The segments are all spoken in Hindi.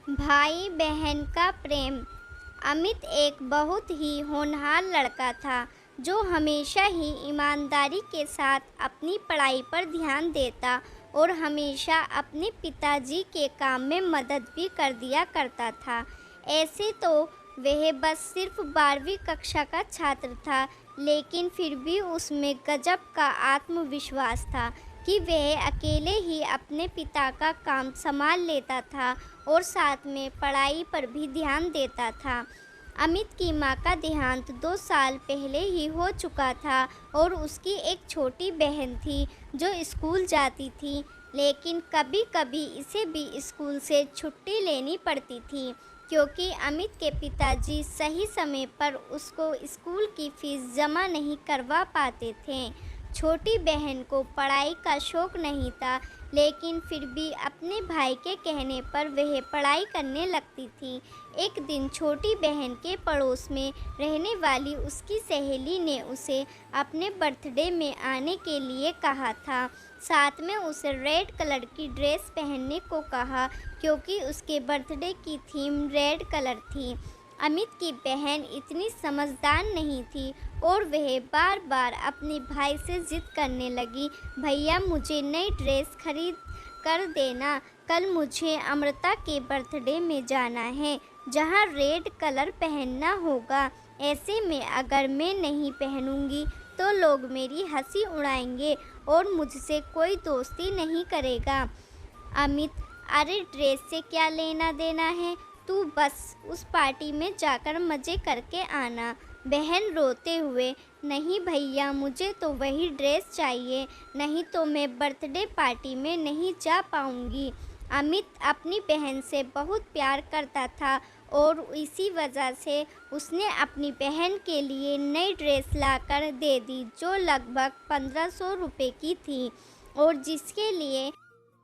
भाई बहन का प्रेम। अमित एक बहुत ही होनहार लड़का था जो हमेशा ही ईमानदारी के साथ अपनी पढ़ाई पर ध्यान देता और हमेशा अपने पिताजी के काम में मदद भी कर दिया करता था। ऐसे तो वह बस सिर्फ 12वीं कक्षा का छात्र था, लेकिन फिर भी उसमें गजब का आत्मविश्वास था कि वह अकेले ही अपने पिता का काम संभाल लेता था और साथ में पढ़ाई पर भी ध्यान देता था। अमित की माँ का देहांत 2 साल पहले ही हो चुका था और उसकी एक छोटी बहन थी जो स्कूल जाती थी, लेकिन कभी-कभी इसे भी स्कूल से छुट्टी लेनी पड़ती थी क्योंकि अमित के पिताजी सही समय पर उसको स्कूल की फीस जमा नहीं करवा पाते थे। छोटी बहन को पढ़ाई का शौक नहीं था, लेकिन फिर भी अपने भाई के कहने पर वह पढ़ाई करने लगती थी। एक दिन छोटी बहन के पड़ोस में रहने वाली उसकी सहेली ने उसे अपने बर्थडे में आने के लिए कहा था। साथ में उसे रेड कलर की ड्रेस पहनने को कहा क्योंकि उसके बर्थडे की थीम रेड कलर थी। अमित की बहन इतनी समझदार नहीं थी और वह बार बार अपने भाई से जिद करने लगी, भैया मुझे नई ड्रेस खरीद कर देना, कल मुझे अमृता के बर्थडे में जाना है जहाँ रेड कलर पहनना होगा। ऐसे में अगर मैं नहीं पहनूंगी तो लोग मेरी हंसी उड़ाएंगे और मुझसे कोई दोस्ती नहीं करेगा। अमित, अरे ड्रेस से क्या लेना देना है, तू बस उस पार्टी में जाकर मज़े करके आना। बहन रोते हुए, नहीं भैया मुझे तो वही ड्रेस चाहिए, नहीं तो मैं बर्थडे पार्टी में नहीं जा पाऊंगी। अमित अपनी बहन से बहुत प्यार करता था और इसी वजह से उसने अपनी बहन के लिए नई ड्रेस लाकर दे दी जो लगभग 1500 रुपये की थी और जिसके लिए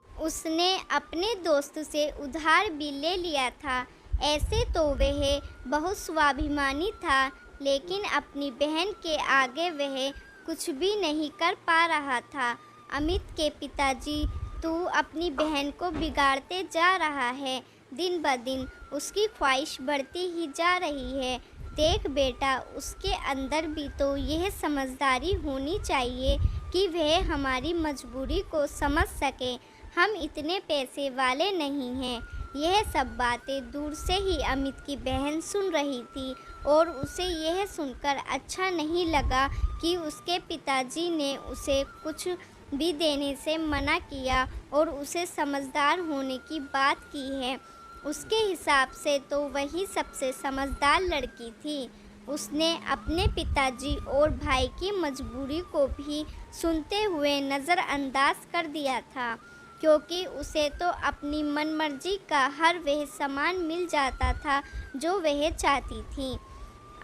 उसने अपने दोस्त से उधार भी ले लिया था। ऐसे तो वह बहुत स्वाभिमानी था, लेकिन अपनी बहन के आगे वह कुछ भी नहीं कर पा रहा था। अमित के पिताजी, तू अपनी बहन को बिगाड़ते जा रहा है, दिन ब दिन उसकी ख्वाहिश बढ़ती ही जा रही है। देख बेटा, उसके अंदर भी तो यह समझदारी होनी चाहिए कि वह हमारी मजबूरी को समझ सके। हम इतने पैसे वाले नहीं हैं। यह सब बातें दूर से ही अमित की बहन सुन रही थी और उसे यह सुनकर अच्छा नहीं लगा कि उसके पिताजी ने उसे कुछ भी देने से मना किया और उसे समझदार होने की बात की है। उसके हिसाब से तो वही सबसे समझदार लड़की थी। उसने अपने पिताजी और भाई की मजबूरी को भी सुनते हुए नज़रअंदाज कर दिया था क्योंकि उसे तो अपनी मनमर्जी का हर वह सामान मिल जाता था जो वह चाहती थी।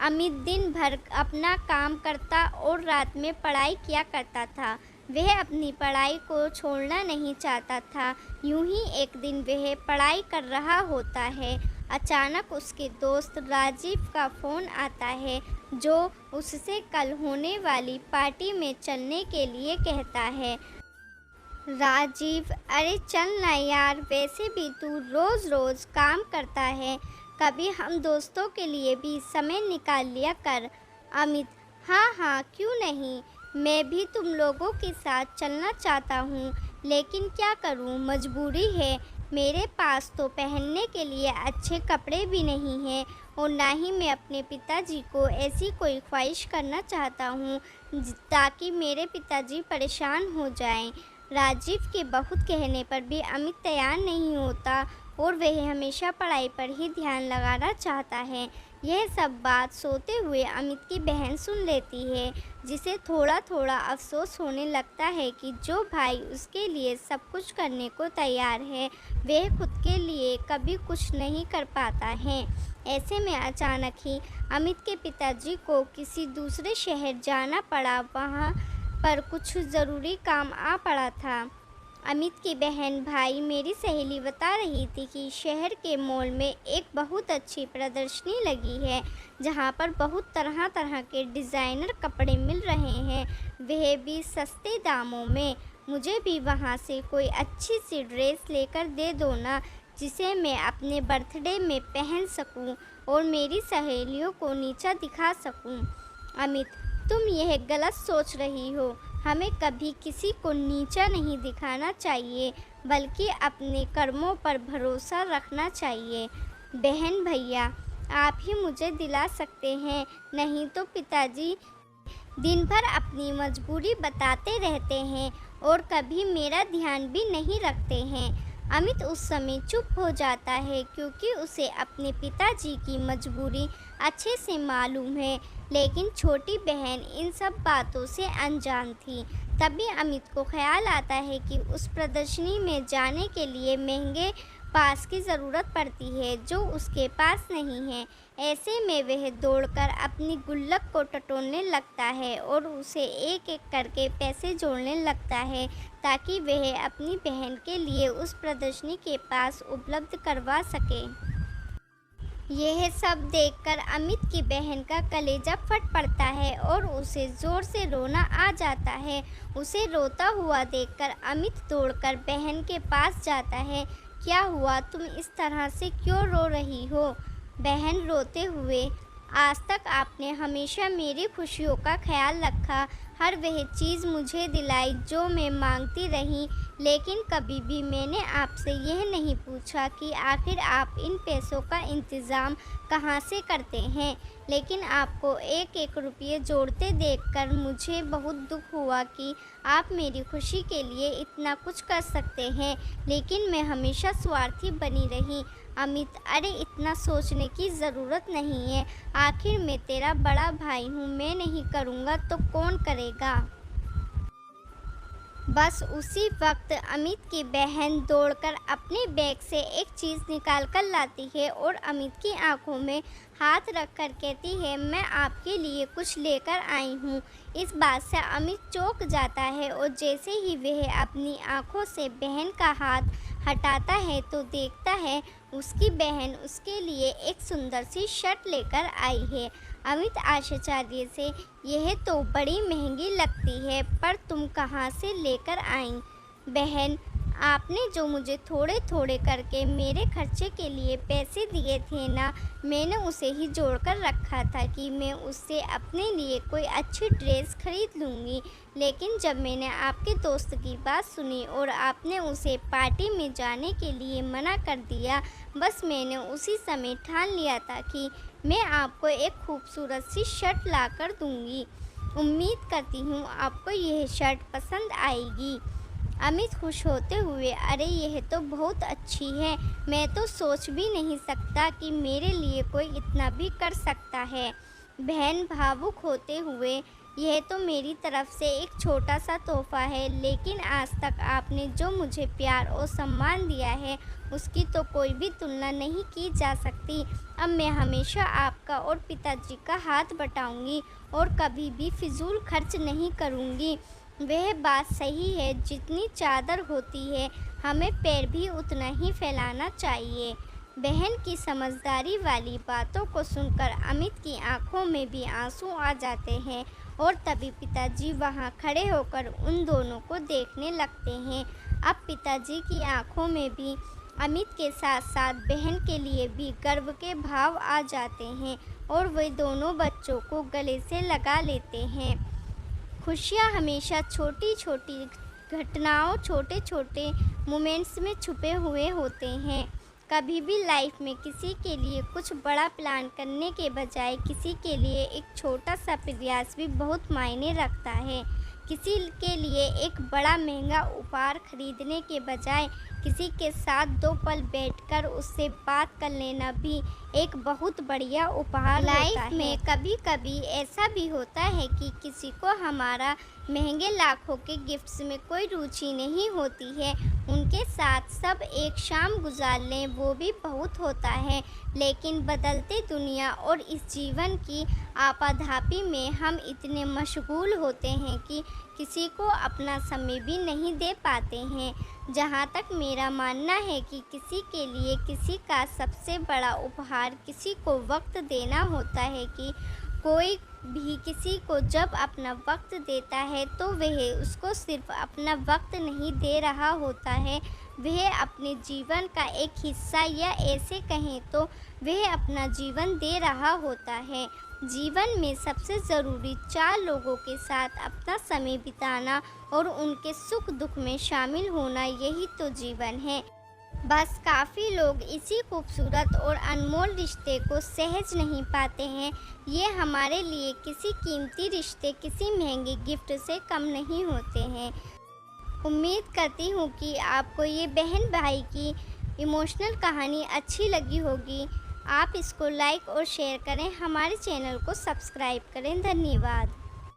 अमित दिन भर अपना काम करता और रात में पढ़ाई किया करता था। वह अपनी पढ़ाई को छोड़ना नहीं चाहता था। यूं ही एक दिन वह पढ़ाई कर रहा होता है, अचानक उसके दोस्त राजीव का फ़ोन आता है जो उससे कल होने वाली पार्टी में चलने के लिए कहता है। राजीव, अरे चल ना यार, वैसे भी तू रोज़ रोज़ काम करता है, कभी हम दोस्तों के लिए भी समय निकाल लिया कर। अमित, हाँ हाँ क्यों नहीं, मैं भी तुम लोगों के साथ चलना चाहता हूँ, लेकिन क्या करूँ, मजबूरी है। मेरे पास तो पहनने के लिए अच्छे कपड़े भी नहीं हैं और ना ही मैं अपने पिताजी को ऐसी कोई ख्वाहिश करना चाहता हूँ ताकि मेरे पिताजी परेशान हो जाएं। राजीव के बहुत कहने पर भी अमित तैयार नहीं होता और वह हमेशा पढ़ाई पर ही ध्यान लगाना चाहता है। यह सब बात सोते हुए अमित की बहन सुन लेती है, जिसे थोड़ा थोड़ा अफसोस होने लगता है कि जो भाई उसके लिए सब कुछ करने को तैयार है वह खुद के लिए कभी कुछ नहीं कर पाता है। ऐसे में अचानक ही अमित के पिताजी को किसी दूसरे शहर जाना पड़ा, वहाँ पर कुछ ज़रूरी काम आ पड़ा था। अमित की बहन, भाई, मेरी सहेली बता रही थी कि शहर के मॉल में एक बहुत अच्छी प्रदर्शनी लगी है जहां पर बहुत तरह तरह के डिज़ाइनर कपड़े मिल रहे हैं, वह भी सस्ते दामों में। मुझे भी वहां से कोई अच्छी सी ड्रेस लेकर दे दो ना। जिसे मैं अपने बर्थडे में पहन सकूं और मेरी सहेलियों को नीचा दिखा सकूं। अमित, तुम यह गलत सोच रही हो। हमें कभी किसी को नीचा नहीं दिखाना चाहिए, बल्कि अपने कर्मों पर भरोसा रखना चाहिए। बहन भैया, आप ही मुझे दिला सकते हैं, नहीं तो पिताजी दिन भर अपनी मजबूरी बताते रहते हैं और कभी मेरा ध्यान भी नहीं रखते हैं। अमित उस समय चुप हो जाता है, क्योंकि उसे अपने पिताजी की मजबूरी अच्छे से मालूम है, लेकिन छोटी बहन इन सब बातों से अनजान थी। तभी अमित को ख्याल आता है कि उस प्रदर्शनी में जाने के लिए महंगे पास की ज़रूरत पड़ती है, जो उसके पास नहीं है। ऐसे में वह दौड़कर अपनी गुल्लक को टटोलने लगता है और उसे एक एक करके पैसे जोड़ने लगता है, ताकि वह अपनी बहन के लिए उस प्रदर्शनी के पास उपलब्ध करवा सके। यह सब देखकर अमित की बहन का कलेजा फट पड़ता है और उसे ज़ोर से रोना आ जाता है। उसे रोता हुआ देखकर अमित दौड़कर बहन के पास जाता है। क्या हुआ? तुम इस तरह से क्यों रो रही हो? बहन रोते हुए, आज तक आपने हमेशा मेरी खुशियों का ख्याल रखा, हर वह चीज़ मुझे दिलाई जो मैं मांगती रही, लेकिन कभी भी मैंने आपसे यह नहीं पूछा कि आखिर आप इन पैसों का इंतज़ाम कहाँ से करते हैं। लेकिन आपको एक एक रुपये जोड़ते देखकर मुझे बहुत दुख हुआ कि आप मेरी खुशी के लिए इतना कुछ कर सकते हैं, लेकिन मैं हमेशा स्वार्थी बनी रही। अमित, अरे इतना सोचने की ज़रूरत नहीं है। आखिर मैं तेरा बड़ा भाई हूँ, मैं नहीं करूँगा तो कौन करेगा? बस उसी वक्त अमित की बहन दौड़कर अपने बैग से एक चीज़ निकाल कर लाती है और अमित की आंखों में हाथ रखकर कहती है, मैं आपके लिए कुछ लेकर आई हूँ। इस बात से अमित चौंक जाता है और जैसे ही वह अपनी आंखों से बहन का हाथ हटाता है तो देखता है उसकी बहन उसके लिए एक सुंदर सी शर्ट लेकर आई है। अमित आश्चर्य से, यह तो बड़ी महंगी लगती है, पर तुम कहाँ से लेकर आई? बहन, आपने जो मुझे थोड़े थोड़े करके मेरे खर्चे के लिए पैसे दिए थे ना, मैंने उसे ही जोड़कर रखा था कि मैं उससे अपने लिए कोई अच्छी ड्रेस खरीद लूँगी। लेकिन जब मैंने आपके दोस्त की बात सुनी और आपने उसे पार्टी में जाने के लिए मना कर दिया, बस मैंने उसी समय ठान लिया था कि मैं आपको एक खूबसूरत सी शर्ट ला कर दूँगी। उम्मीद करती हूँ आपको यह शर्ट पसंद आएगी। अमित खुश होते हुए, अरे यह तो बहुत अच्छी है, मैं तो सोच भी नहीं सकता कि मेरे लिए कोई इतना भी कर सकता है। बहन भावुक होते हुए, यह तो मेरी तरफ से एक छोटा सा तोहफा है, लेकिन आज तक आपने जो मुझे प्यार और सम्मान दिया है, उसकी तो कोई भी तुलना नहीं की जा सकती। अब मैं हमेशा आपका और पिताजी का हाथ बटाऊंगी और कभी भी फिजूल खर्च नहीं करूंगी। वह बात सही है, जितनी चादर होती है हमें पैर भी उतना ही फैलाना चाहिए। बहन की समझदारी वाली बातों को सुनकर अमित की आंखों में भी आंसू आ जाते हैं और तभी पिताजी वहां खड़े होकर उन दोनों को देखने लगते हैं। अब पिताजी की आंखों में भी अमित के साथ साथ बहन के लिए भी गर्व के भाव आ जाते हैं और वे दोनों बच्चों को गले से लगा लेते हैं। खुशियाँ हमेशा छोटी छोटी घटनाओं, छोटे छोटे मोमेंट्स में छुपे हुए होते हैं। कभी भी लाइफ में किसी के लिए कुछ बड़ा प्लान करने के बजाय किसी के लिए एक छोटा सा प्रयास भी बहुत मायने रखता है। किसी के लिए एक बड़ा महंगा उपहार खरीदने के बजाय किसी के साथ 2 पल बैठकर उससे बात कर लेना भी एक बहुत बढ़िया उपहार होता है। लाइफ में कभी कभी ऐसा भी होता है कि किसी को हमारा महंगे लाखों के गिफ्ट्स में कोई रुचि नहीं होती है, उनके साथ सब एक शाम गुजार लें वो भी बहुत होता है। लेकिन बदलते दुनिया और इस जीवन की आपाधापी में हम इतने मशगूल होते हैं कि किसी को अपना समय भी नहीं दे पाते हैं। जहाँ तक मेरा मानना है कि किसी के लिए किसी का सबसे बड़ा उपहार किसी को वक्त देना होता है कि कोई भी किसी को जब अपना वक्त देता है तो वह उसको सिर्फ अपना वक्त नहीं दे रहा होता है, वह अपने जीवन का एक हिस्सा या ऐसे कहें तो वह अपना जीवन दे रहा होता है। जीवन में सबसे ज़रूरी 4 लोगों के साथ अपना समय बिताना और उनके सुख दुख में शामिल होना, यही तो जीवन है। बस काफ़ी लोग इसी खूबसूरत और अनमोल रिश्ते को सहज नहीं पाते हैं। ये हमारे लिए किसी कीमती रिश्ते, किसी महंगे गिफ्ट से कम नहीं होते हैं। उम्मीद करती हूँ कि आपको ये बहन भाई की इमोशनल कहानी अच्छी लगी होगी। आप इसको लाइक और शेयर करें, हमारे चैनल को सब्सक्राइब करें। धन्यवाद।